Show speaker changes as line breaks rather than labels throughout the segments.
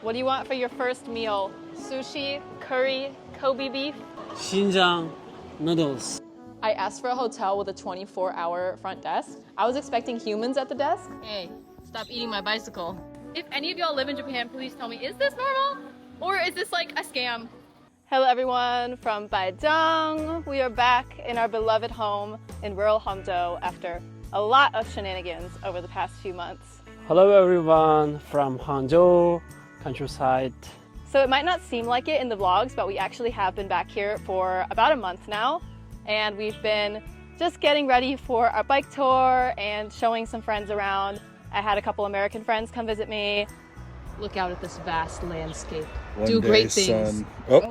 What do you want for your first meal? Sushi, curry, Kobe beef?
Xinjiang noodles.
I asked for a hotel with a 24-hour front desk. I was expecting humans at the desk. Hey, stop eating my bicycle. If any of y'all live in Japan, please tell me, is this normal? Or is this like a scam? Hello everyone from Zhejiang. We are back in our beloved home in rural Hangzhou after a lot of shenanigans over the past few months.
Hello everyone from Hangzhou countryside.
So it might not seem like it in the vlogs, but we actually have been back here for about a month now. And we've been just getting ready for our bike tour and showing some friends around. I had a couple American friends come visit me. Look out at this vast landscape. Do great things.
Oh.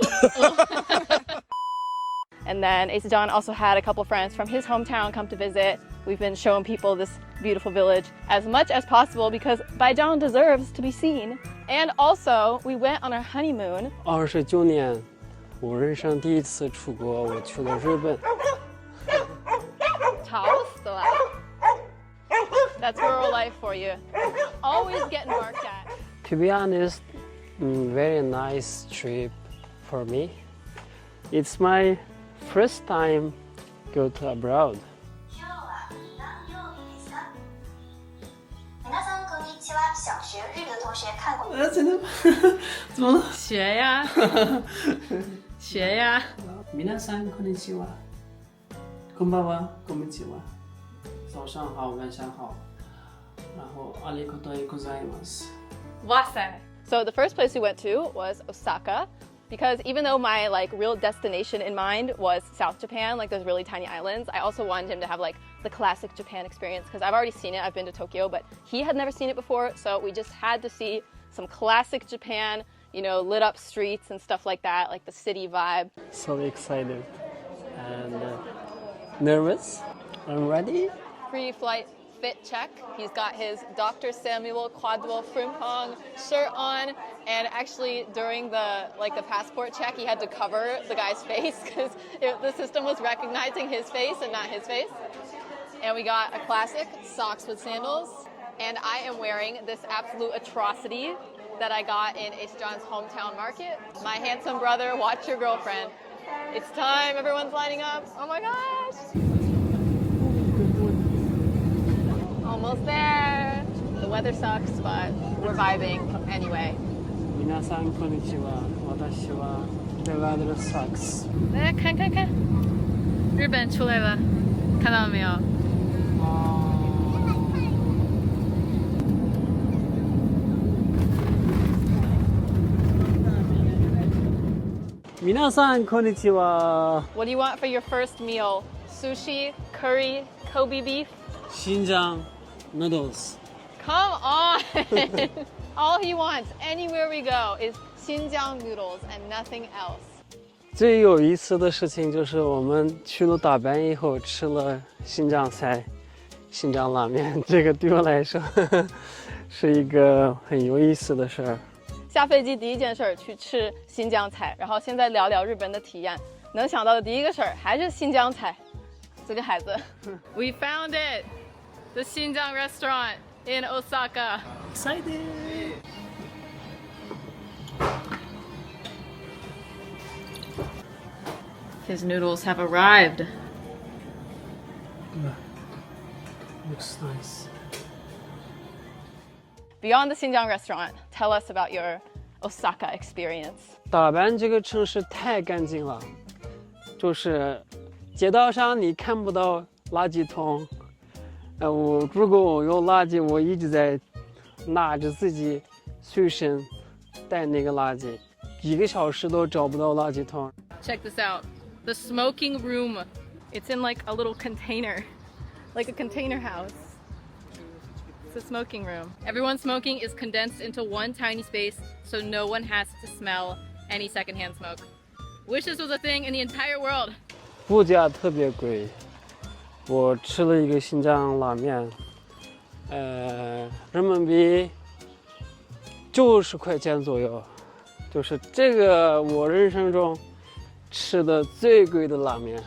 And then Aysajan also had a couple friends from his hometown come to visit. We've been showing people this beautiful village as much as possible because Zhejiang deserves to be seen. And also, we went on our honeymoon.
29年，我人生第一次出国，我去了日本。
吵死了. That's rural life for you. Always getting barked at.
To be honest, very nice trip for me. It's my first time go to abroad.
皆さんこんにちは。小学日语的同学看过。
真的吗？怎么了？
学呀，学呀。
皆さんこんにちは。こんばんは、こんにちは。早上好，晚上好。然后ありがとうございます。
哇塞. So the first place we went to was Osaka, because even though my real destination in mind was South Japan, like those really tiny islands, I also wanted him to have the classic Japan experience because I've already seen it. I've been to Tokyo, but he had never seen it before, so we just had to see some classic Japan, you know, lit up streets and stuff like that, like the city vibe.
So excited and nervous. I'm ready.
Pre-flight fit check. He's got his Dr. Samuel Quadwell Frimpong shirt on, and actually during the passport check, he had to cover the guy's face because the system was recognizing his face and not his face. And we got a classic socks with sandals, and I am wearing this absolute atrocity that I got in Aysajan's hometown market. My handsome brother, watch your girlfriend. It's time, everyone's lining up. Oh my gosh. Almost there. The weather sucks, but we're vibing anyway.
皆さんこんにちは。私は The weather sucks.
来看看看，日本出来了，看到了没有？
皆さんこんにちは。
What do you want for your first meal? Sushi, curry, Kobe beef?
Xinjiang noodles.
Come on! All he wants, anywhere we go, is Xinjiang noodles and nothing else.
最有意思的事情就是我们去了大阪以后吃了新疆菜、新疆拉面，这个对我来说是一个很有意思的事儿。
下飞机第一件事去吃新疆菜，然后现在聊聊日本的体验。能想到的第一个事儿还是新疆菜。这个孩子 We found it! The Xinjiang restaurant in Osaka.
Excited!
His noodles have arrived.
Looks nice.
Beyond the Xinjiang restaurant, tell us about your Osaka experience.
大阪这个城市太干净了，就是街道上你看不到垃圾桶。如果我有垃圾，我一直在拿着自己随身带那个垃圾，1个小时都找不到垃圾桶。
Check this out. The smoking room. It's in a little container, like a container house. It's a smoking room. Everyone smoking is condensed into one tiny space, so no one has to smell any secondhand smoke. Wish this was a thing in the entire world.
物价特别贵，我吃了一个新疆拉面，人民币90块钱左右，就是这个我人生中吃的最贵的拉面。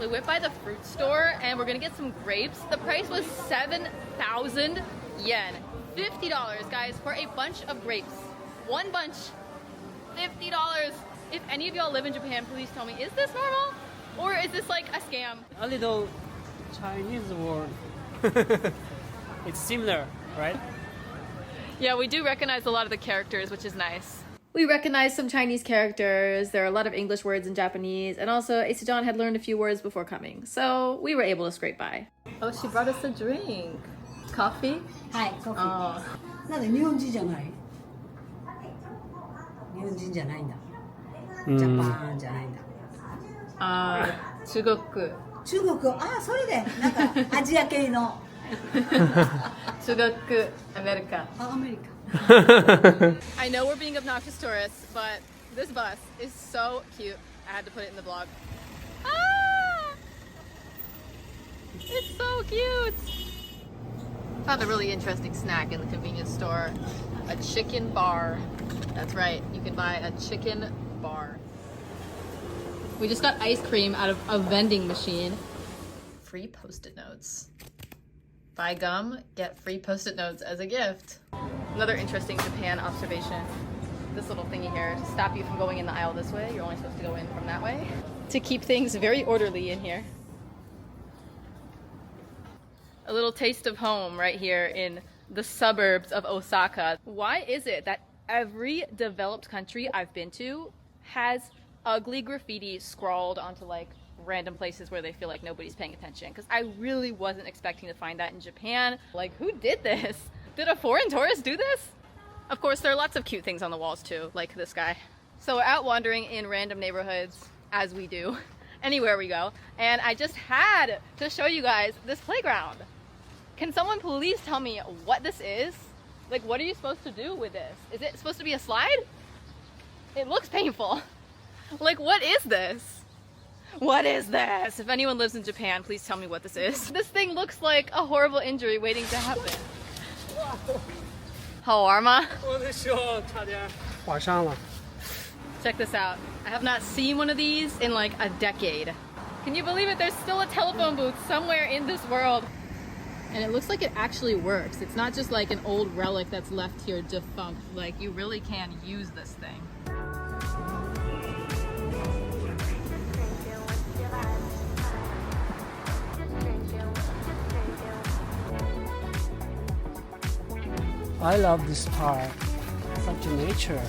We went by the fruit store and we're gonna get some grapes. The price was 7,000 yen. $50, guys, for a bunch of grapes. One bunch, $50. If any of y'all live in Japan, please tell me, is this normal? Or is this like a scam?
A little Chinese word. It's similar, right?
Yeah, we do recognize a lot of the characters, which is nice. We recognize some Chinese characters. There are a lot of English words in Japanese, and also Aysajan had learned a few words before coming, so we were able to scrape by. Oh, she brought us a drink. Coffee?
はい、コーヒー。
Oh.
なんで日本人じゃない？日本人じゃないんだ。ジャパンじゃないんだ。
中国。
中国、あ、それでなんかアジア系の。
中国、アメリカ。
あ、アメリカ。
I know we're being obnoxious tourists, but this bus is so cute. I had to put it in the vlog. Ah! It's so cute! Found a really interesting snack in the convenience store. A chicken bar. That's right, you can buy a chicken bar. We just got ice cream out of a vending machine. Free post-it notes. Buy gum, get free post-it notes as a gift. Another interesting Japan observation. This little thingy here to stop you from going in the aisle this way. You're only supposed to go in from that way. To keep things very orderly in here. A little taste of home right here in the suburbs of Osaka. Why is it that every developed country I've been to has ugly graffiti scrawled onto like random places where they feel like nobody's paying attention? Because I really wasn't expecting to find that in Japan. Like, who did this? Did a foreign tourist do this? Of course, there are lots of cute things on the walls too, like this guy. So we're out wandering in random neighborhoods, as we do, anywhere we go. And I just had to show you guys this playground. Can someone please tell me what this is? Like, what are you supposed to do with this? Is it supposed to be a slide? It looks painful. Like, what is this? What is this? If anyone lives in Japan, please tell me what this is. This thing looks like a horrible injury waiting to happen. 好玩吗？
我的手差点划伤了。
Check this out. I have not seen one of these in like a decade. Can you believe it? There's still a telephone booth somewhere in this world. And it looks like it actually works. It's not just like an old relic that's left here defunct. Like, you really can use this thing.
I love this park. Such nature.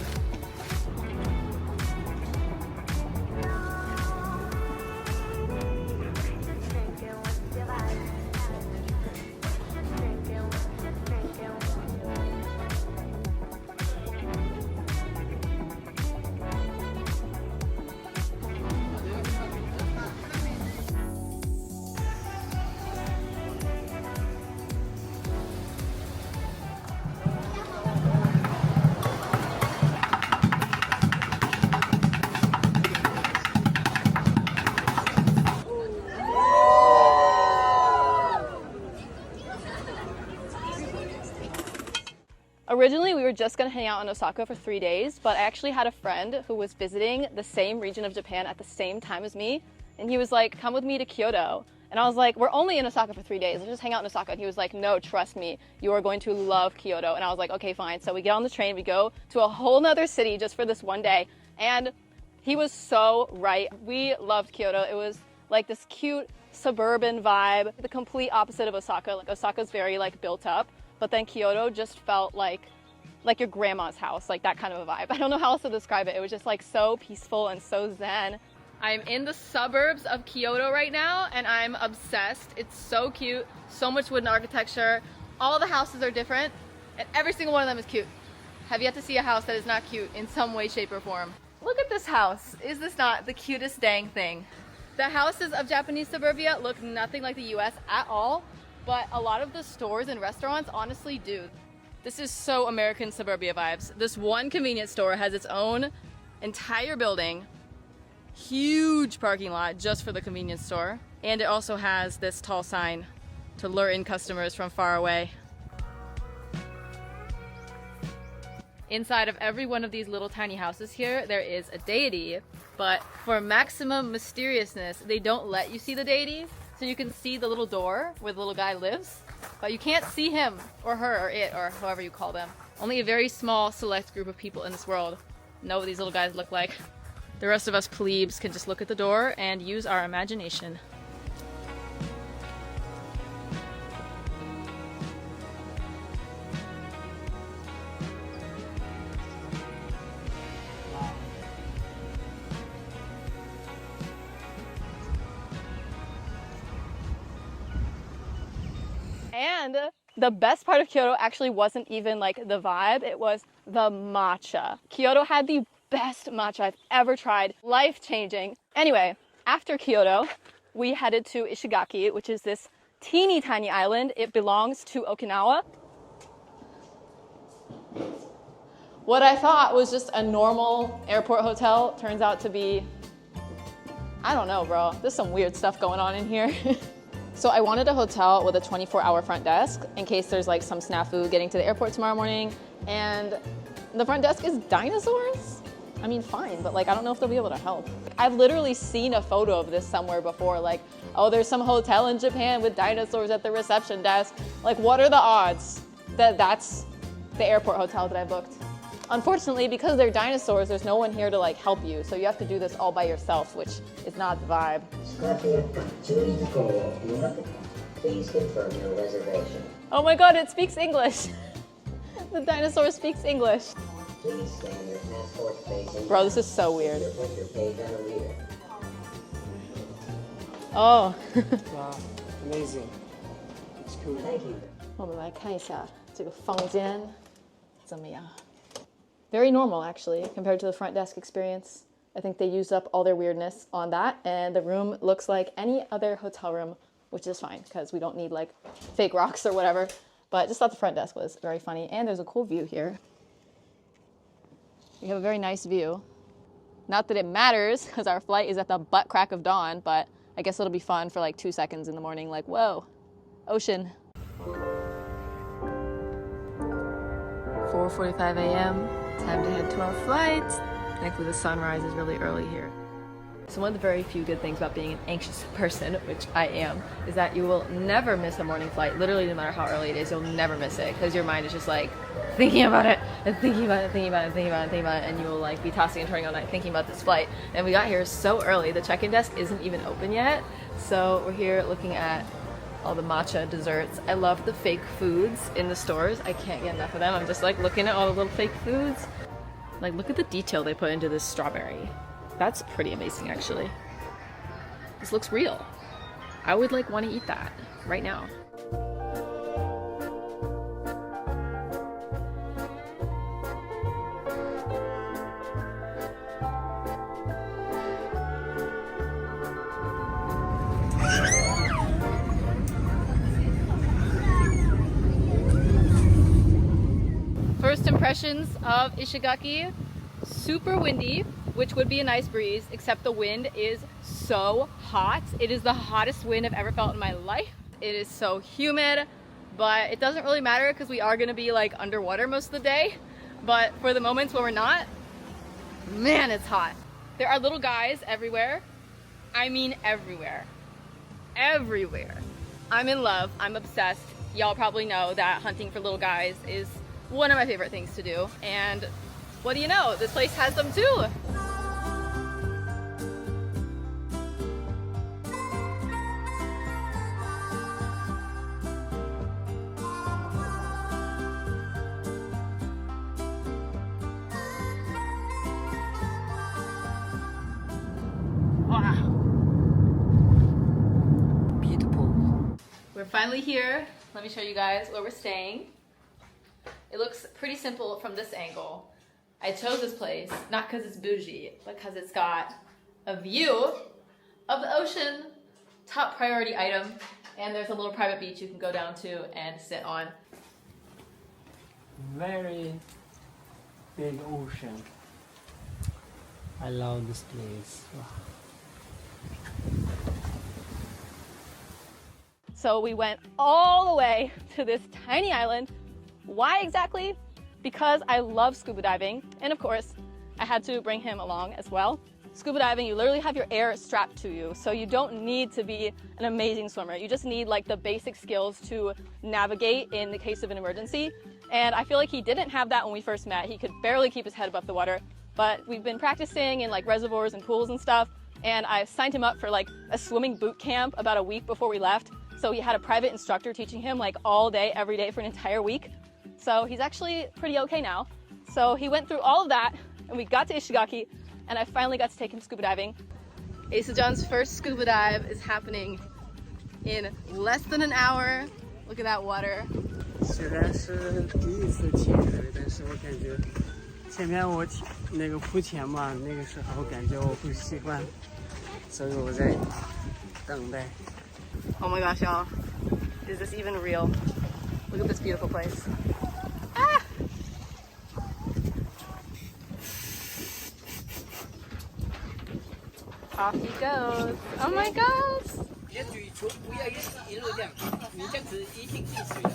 Originally, we were just gonna hang out in Osaka for 3 days, but I actually had a friend who was visiting the same region of Japan at the same time as me, and he was like, come with me to Kyoto. And I was like, we're only in Osaka for 3 days, let's just hang out in Osaka. And he was like, no, trust me, you are going to love Kyoto. And I was like, okay, fine. So we get on the train, we go to a whole nother city just for this one day. And he was so right. We loved Kyoto. It was like this cute suburban vibe, the complete opposite of Osaka. Like, Osaka's very like built up. But then Kyoto just felt like your grandma's house, like that kind of a vibe. I don't know how else to describe it. It was just like so peaceful and so zen. I'm in the suburbs of Kyoto right now and I'm obsessed. It's so cute, so much wooden architecture. All the houses are different and every single one of them is cute. Have yet to see a house that is not cute in some way, shape, or form. Look at this house. Is this not the cutest dang thing? The houses of Japanese suburbia look nothing like the US at all. But a lot of the stores and restaurants honestly do. This is so American suburbia vibes. This one convenience store has its own entire building, huge parking lot just for the convenience store. And it also has this tall sign to lure in customers from far away. Inside of every one of these little tiny houses here, there is a deity But for maximum mysteriousness, they don't let you see the deities. So you can see the little door where the little guy lives, but you can't see him or her or it or however you call them. Only a very small select group of people in this world know what these little guys look like. The rest of us plebes can just look at the door and use our imagination. And the best part of Kyoto actually wasn't even like the vibe, it was the matcha. Kyoto had the best matcha I've ever tried, life-changing. Anyway, after Kyoto, we headed to Ishigaki, which is this teeny tiny island. It belongs to Okinawa. What I thought was just a normal airport hotel turns out to be, I don't know, bro. There's some weird stuff going on in here. So I wanted a hotel with a 24-hour front desk in case there's like some snafu getting to the airport tomorrow morning. And the front desk is dinosaurs? I mean, fine, but like, I don't know if they'll be able to help. I've literally seen a photo of this somewhere before, like, oh, there's some hotel in Japan with dinosaurs at the reception desk. Like, what are the odds that that's the airport hotel that I booked? Unfortunately, because they're dinosaurs, there's no one here to like help you. So you have to do this all by yourself, which is not the vibe.
Please confirm your reservation.
Oh my god, it speaks English. The dinosaur speaks English.
Please scan your passport facing.
Bro, this is so weird.
Put your page on a reader.
Oh.
Wow, amazing. It's cool.
Thank you.
我们来看一下这个房间怎么样。Very normal, actually, compared to the front desk experience. I think they used up all their weirdness on that, and the room looks like any other hotel room, which is fine, because we don't need, like, fake rocks or whatever. But I just thought the front desk was very funny, and there's a cool view here. We have a very nice view. Not that it matters, because our flight is at the butt crack of dawn, but I guess it'll be fun for, like, 2 seconds in the morning, like, whoa, ocean. 4:45 a.m. Time to head to our flight. Thankfully, the sunrise is really early here. So one of the very few good things about being an anxious person, which I am, is that you will never miss a morning flight. Literally, no matter how early it is, you'll never miss it because your mind is just like thinking about it and thinking about it, thinking about it, thinking about it, thinking about it, and you will like be tossing and turning all night thinking about this flight. And we got here so early, the check-in desk isn't even open yet. So we're here looking at all the matcha desserts. I love the fake foods in the stores. I can't get enough of them. I'm just like looking at all the little fake foods. Like, look at the detail they put into this strawberry. That's pretty amazing, actually. This looks real. I would like want to eat that right now. First impressions of Ishigaki, super windy, which would be a nice breeze, except the wind is so hot. It is the hottest wind I've ever felt in my life. It is so humid, but it doesn't really matter because we are gonna be like underwater most of the day. But for the moments when we're not, man, it's hot. There are little guys everywhere. I mean everywhere. Everywhere. I'm in love, I'm obsessed. Y'all probably know that hunting for little guys is one of my favorite things to do. And what do you know? This place has them too. Wow.
Beautiful.
We're finally here. Let me show you guys where we're staying. It looks pretty simple from this angle. I chose this place, not because it's bougie, but because it's got a view of the ocean, top priority item, and there's a little private beach you can go down to and sit on.
Very big ocean. I love this place. Wow.
So we went all the way to this tiny island. Why exactly? Because I love scuba diving, and of course, I had to bring him along as well. scuba diving, you literally have your air strapped to you. So you don't need to be an amazing swimmer. You just need like the basic skills to navigate in the case of an emergency. And I feel like he didn't have that when we first met. He could barely keep his head above the water, but we've been practicing in like reservoirs and pools and stuff. And I signed him up for like a swimming boot camp about a week before we left. So he had a private instructor teaching him like all day, every day for an entire week. So he's actually pretty okay now. So he went through all of that and we got to Ishigaki and I finally got to take him scuba diving. Aysajan's first scuba dive is happening in less than an hour. Look at that water.
虽然是第一次潜水，但是我感觉前面我那个浮潜嘛，那个时候感觉我不习惯，所以我在等待。
Oh my gosh, y'all. Is this even real? Look at this beautiful place. Ah! Off he goes. Oh my gosh!
别嘴唇，不要一路这样，你这样子一定进水的。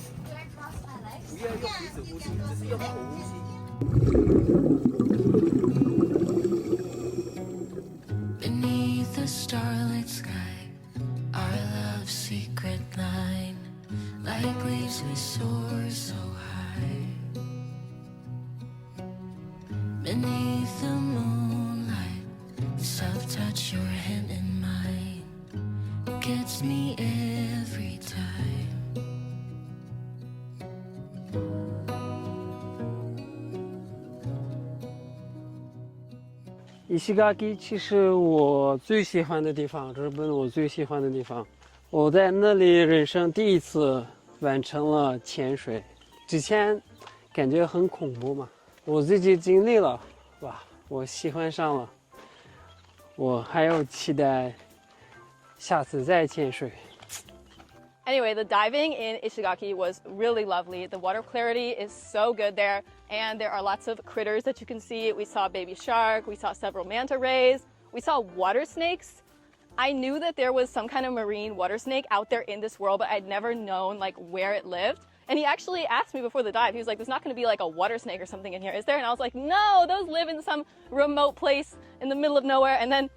不要用鼻子呼吸，只是用口呼吸。
Beneath the starlit sky, our love's secret line, like leaves we soar so high. Beneath the moonlight, soft touch your hand in mine, gets me every time.
Ishigaki 其实我最喜欢的地方，日本我最喜欢的地方。我在那里人生第一次完成了潜水，之前感觉很恐怖嘛，我自己经历了，哇，我喜欢上了，我还有期待下次再潜水。
Anyway, the diving in Ishigaki was really lovely. The water clarity is so good there, and there are lots of critters that you can see. We saw a baby shark, we saw several manta rays, we saw water snakes. I knew that there was some kind of marine water snake out there in this world, but I'd never known like where it lived. And he actually asked me before the dive, he was like, there's not gonna be like a water snake or something in here, is there? And I was like, no, those live in some remote place in the middle of nowhere. And then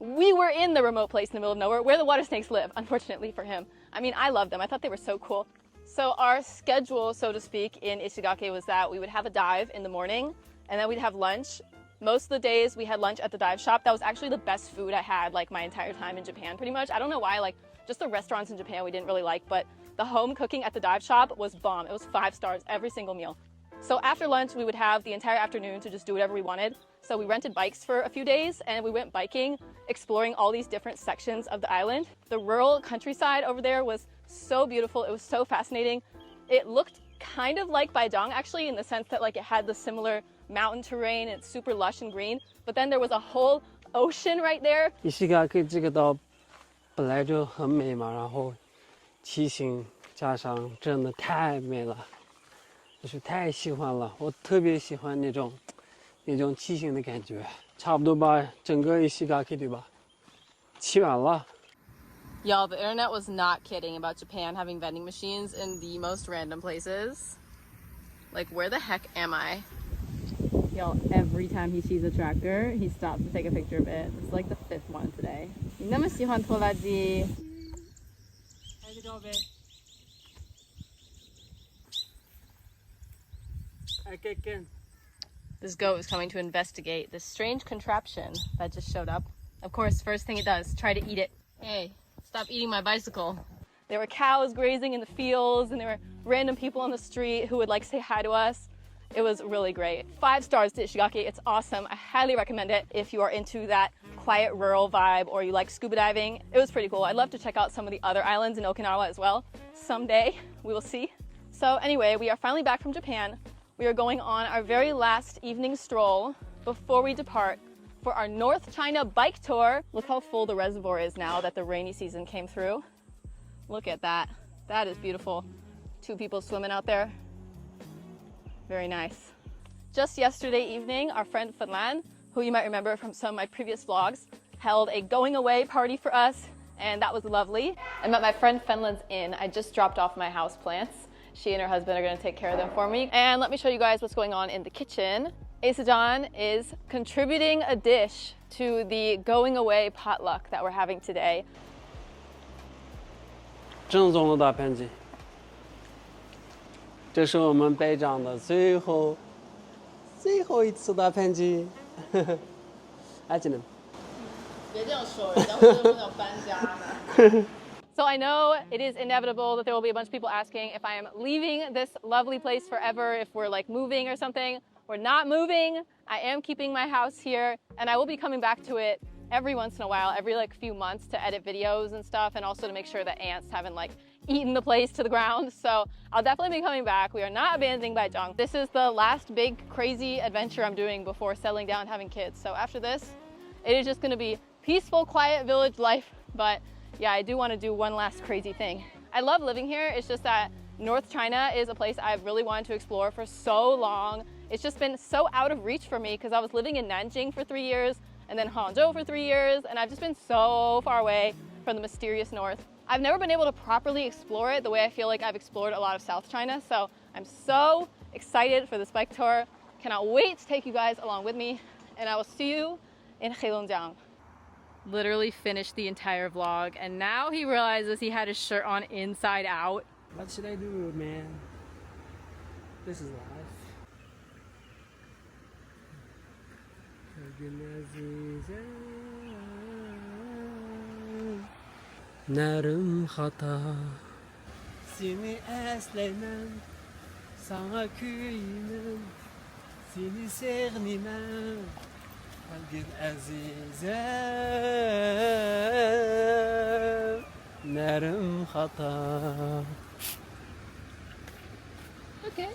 we were in the remote place in the middle of nowhere where the water snakes live, unfortunately for him. I mean, I love them. I thought they were so cool. So our schedule, so to speak, in Ishigaki was that we would have a dive in the morning and then we'd have lunch. Most of the days we had lunch at the dive shop. That was actually the best food I had like my entire time in Japan, pretty much. I don't know why, like just the restaurants in Japan we didn't really like, but the home cooking at the dive shop was bomb. It was 5 stars every single meal. So after lunch, we would have the entire afternoon to just do whatever we wanted. So we rented bikes for a few days and we went biking, exploring all these different sections of the island. The rural countryside over there was so beautiful. It was so fascinating. It looked kind of like Baidang actually, in the sense that like it had the similar mountain terrain and it's super lush and green. But then there was a whole ocean right there.
Ishigaki 这个岛本来就很美嘛，然后骑行加上真的太美了。 就是太喜欢了，我特别喜欢那种骑行的感觉，差不多把整个Ishigaki对吧？骑完了。
Y'all, the internet was not kidding about Japan having vending machines in the most random places. Like, where the heck am I? Y'all, every time he sees a tractor, he stops to take a picture of it. It's like the 5th one today. 你那么喜欢拖拉机。
拍个照呗。
This goat is coming to investigate this strange contraption that just showed up. Of course, first thing it does, try to eat it. Hey, stop eating my bicycle. There were cows grazing in the fields and there were random people on the street who would like say hi to us. It was really great. 5 stars to Ishigaki. It's awesome. I highly recommend it if you are into that quiet rural vibe or you like scuba diving. It was pretty cool. I'd love to check out some of the other islands in Okinawa as well. Someday, we will see. So anyway, we are finally back from Japan. We are going on our very last evening stroll before we depart for our North China bike tour. Look how full the reservoir is now that the rainy season came through. Look at that. That is beautiful. 2 people swimming out there. Very nice. Just yesterday evening, our friend Fanlan, who you might remember from some of my previous vlogs, held a going away party for us, and that was lovely. I'm at my friend Fanlan's inn. I just dropped off my houseplants. She and her husband are going to take care of them for me. And let me show you guys what's going on in the kitchen. Aysajan is contributing a dish to the going away potluck that we're having today.
正宗的大盘鸡，这是我们北长的最后一次大盘鸡，还记得？
别这样说，人家会不想搬家呢。So I know it is inevitable that there will be a bunch of people asking if I am leaving this lovely place forever, if we're like moving or something. We're not moving. I am keeping my house here, and I will be coming back to it every once in a while, every like few months to edit videos and stuff, and also to make sure that ants haven't like eaten the place to the ground. So I'll definitely be coming back. We are not abandoning Zhejiang. This is the last big crazy adventure I'm doing before settling down and having kids. So after this, it is just gonna be peaceful, quiet village life, but yeah, I do want to do one last crazy thing. I love living here. It's just that North China is a place I've really wanted to explore for so long. It's just been so out of reach for me because I was living in Nanjing for 3 years and then Hangzhou for 3 years, and I've just been so far away from the mysterious north. I've never been able to properly explore it the way I feel like I've explored a lot of South China, so I'm so excited for this bike tour. Cannot wait to take you guys along with me, and I will see you in Heilongjiang. Literally finished the entire vlog, and now he realizes he had his shirt on inside out.
What should I do, man? This is life. 나름 하다 seni eslemem sana kıymen seni sevmem kalbin azizem narım hata.
Okay.